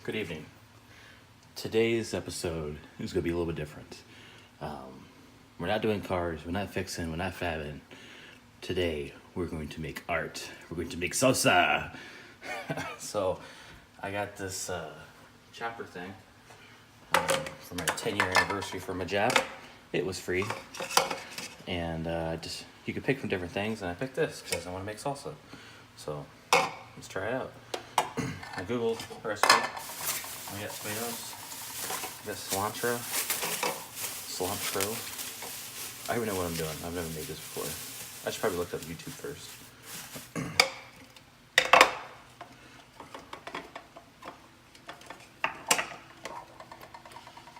Good evening. Today's episode is going to be a little bit different. We're not doing cars, we're not fixing, we're not fabbing. Today, we're going to make art. We're going to make salsa. So, I got this chopper thing for my 10-year anniversary for my job. It was free. And just you could pick from different things, and I picked this because I want to make salsa. So, let's try it out. I googled the recipe. We got tomatoes. We got cilantro. I don't even know what I'm doing. I've never made this before. I should probably look up YouTube first.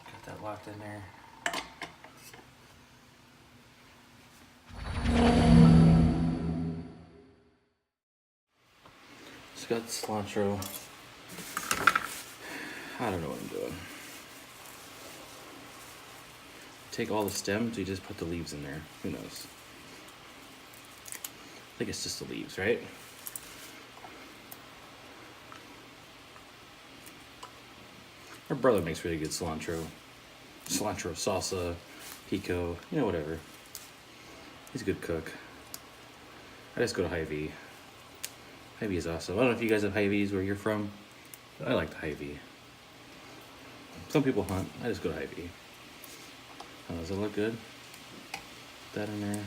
Got that locked in there. It's got cilantro. I don't know what I'm doing. Take all the stems, you just put the leaves in there. Who knows? I think it's just the leaves, right? My brother makes really good cilantro. Cilantro salsa, pico, whatever. He's a good cook. I just go to Hy-Vee. Hy-Vee is awesome. I don't know if you guys have Hy-Vees where you're from, but I like the Hy-Vee. Some people hunt. I just go to Hy-Vee. Does it look good? Put that in there.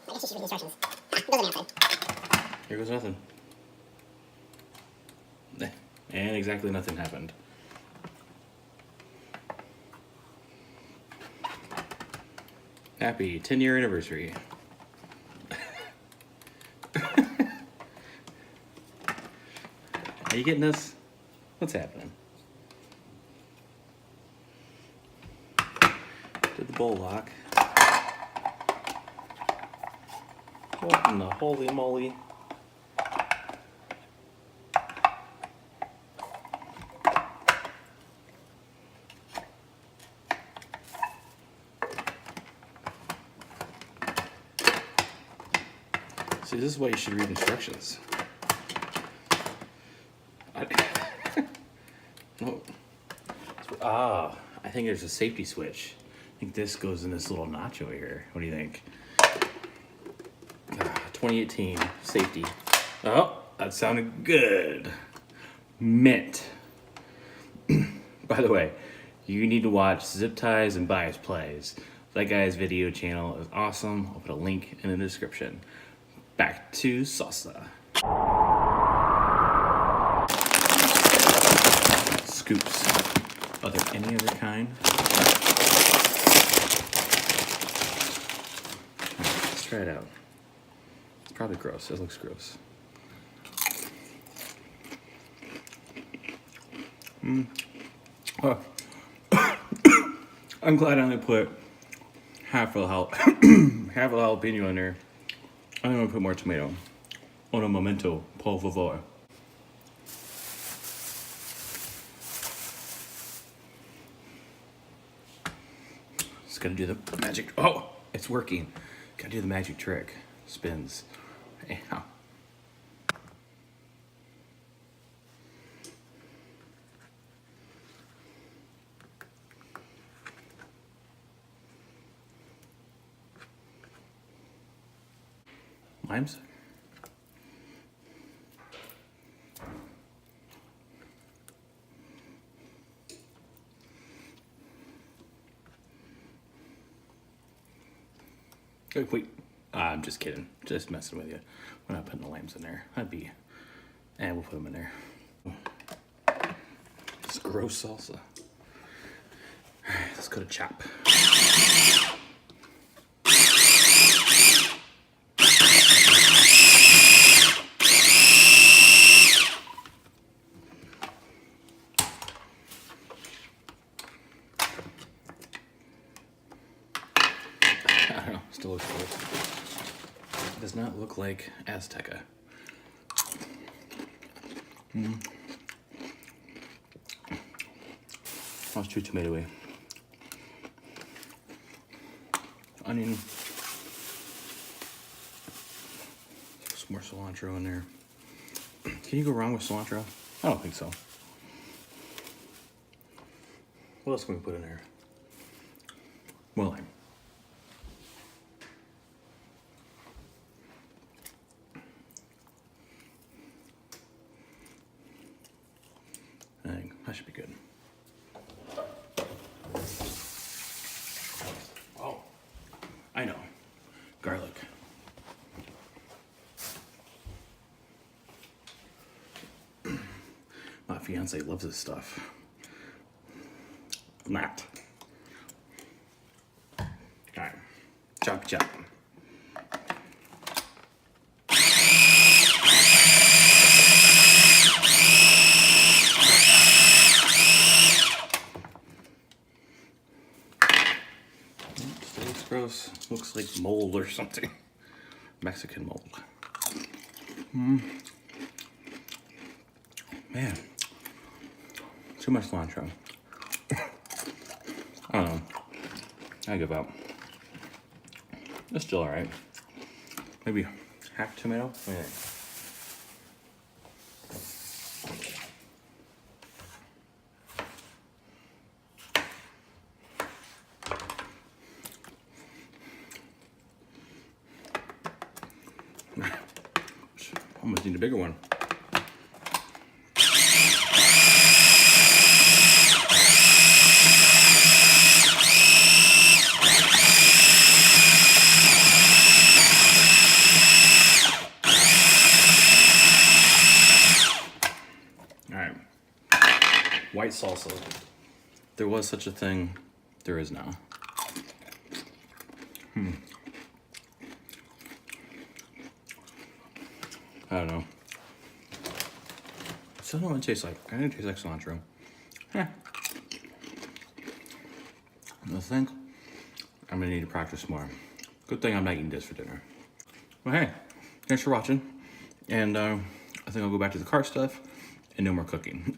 I guess you should read the instructions. Doesn't answer. Here goes nothing. And exactly nothing happened. Happy 10-year anniversary. Are you getting this? What's happening? Did the bowl lock? What in the holy moly? See, this is why you should read instructions. No. I think there's a safety switch. I think this goes in this little notch over here. What do you think? 2018 safety. Oh, that sounded good. Mint. By the way, you need to watch Zip Ties and Bias Plays. That guy's video channel is awesome. I'll put a link in the description. Back to salsa. Scoops. Are there any other kind? Alright, let's try it out. It's probably gross. It looks gross. Oh. I'm glad I only put half a half a jalapeno in there. I'm gonna put more tomato. Un momento, por favor. Just gotta do the magic. Oh, it's working. Gotta do the magic trick. Spins. Yeah. Limes. Oh, wait. I'm just kidding. Just messing with you. We're not putting the limes in there. That'd be... And we'll put them in there. It's gross salsa. Alright, let's go to chop. I don't know, still looks cool. It does not look like Azteca. That's too tomatoey. Onion. Some more cilantro in there. Can you go wrong with cilantro? I don't think so. What else can we put in there? More lime. I think that should be good. Oh, I know. Garlic. My fiance loves this stuff. Not. Alright. Chop chop. Looks gross. Looks like mold or something. Mexican mold. Man. Too much cilantro. I don't know. I give up. It's still alright. Maybe half tomato? What do you think? Almost need a bigger one. Alright. White salsa. There was such a thing. There is now. I don't know. Still don't know what it tastes like. I think it tastes like cilantro. Yeah. I think I'm gonna need to practice more. Good thing I'm not eating this for dinner. Well, hey, thanks for watching. And I think I'll go back to the car stuff and no more cooking.